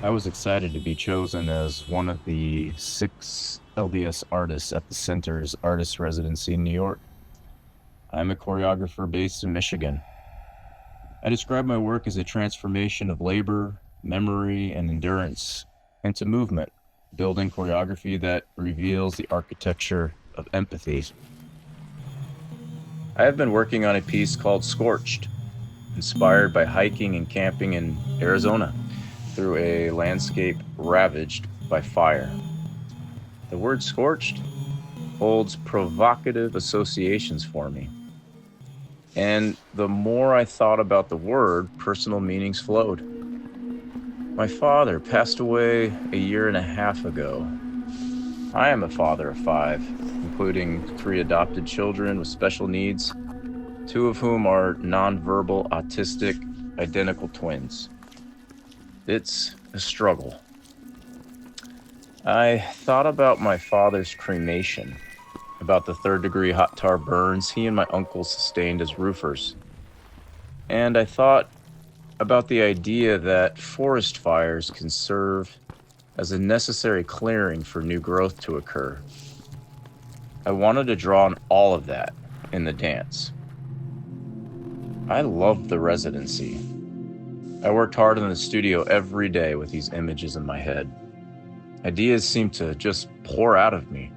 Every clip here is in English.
I was excited to be chosen as one of the 6 LDS artists at the Center's Artists Residency in New York. I'm a choreographer based in Michigan. I describe my work as a transformation of labor, memory, and endurance into movement, building choreography that reveals the architecture of empathy. I have been working on a piece called Scorched, inspired by hiking and camping in Arizona through a landscape ravaged by fire. The word scorched holds provocative associations for me. And the more I thought about the word, personal meanings flowed. My father passed away a year and a half ago. I am a father of 5, including 3 adopted children with special needs, 2 of whom are nonverbal autistic identical twins. It's a struggle. I thought about my father's cremation, about the 3rd-degree hot tar burns he and my uncle sustained as roofers. And I thought about the idea that forest fires can serve as a necessary clearing for new growth to occur. I wanted to draw on all of that in the dance. I loved the residency. I worked hard in the studio every day with these images in my head. Ideas seemed to just pour out of me.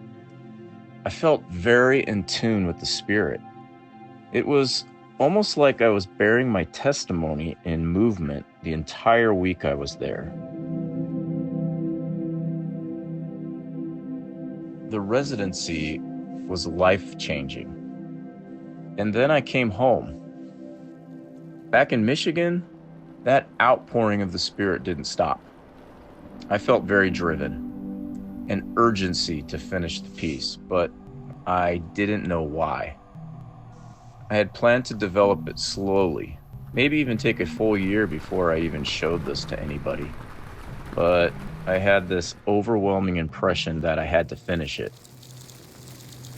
I felt very in tune with the spirit. It was almost like I was bearing my testimony in movement the entire week I was there. The residency was life-changing. And then I came home. Back in Michigan, that outpouring of the spirit didn't stop. I felt very driven, an urgency to finish the piece, but I didn't know why. I had planned to develop it slowly, maybe even take a full year before I even showed this to anybody. But I had this overwhelming impression that I had to finish it.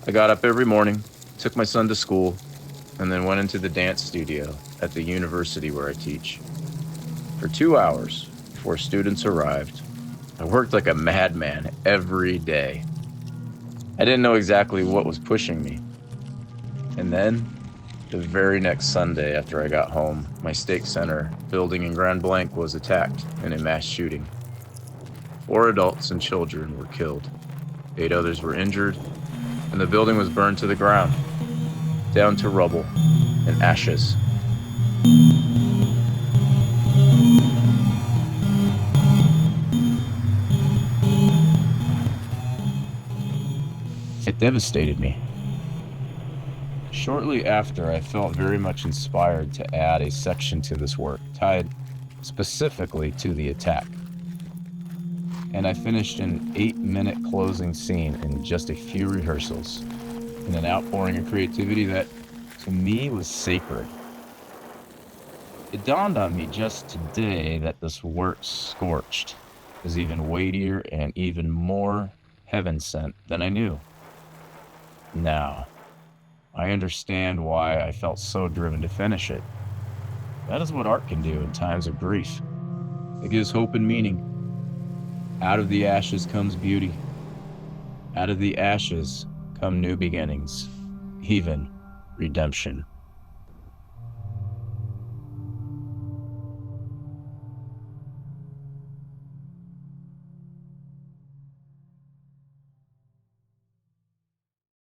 I got up every morning, took my son to school, and then went into the dance studio at the university where I teach. For 2 hours before students arrived, I worked like a madman every day. I didn't know exactly what was pushing me. And then, the very next Sunday after I got home, my stake center building in Grand Blanc was attacked in a mass shooting. 4 adults and children were killed. 8 others were injured, and the building was burned to the ground, down to rubble and ashes. It devastated me. Shortly after, I felt very much inspired to add a section to this work, tied specifically to the attack. And I finished an 8-minute closing scene in just a few rehearsals, in an outpouring of creativity that, to me, was sacred. It dawned on me just today that this work, Scorched, is even weightier and even more heaven-sent than I knew. Now, I understand why I felt so driven to finish it. That is what art can do in times of grief. It gives hope and meaning. Out of the ashes comes beauty. Out of the ashes come new beginnings, even redemption.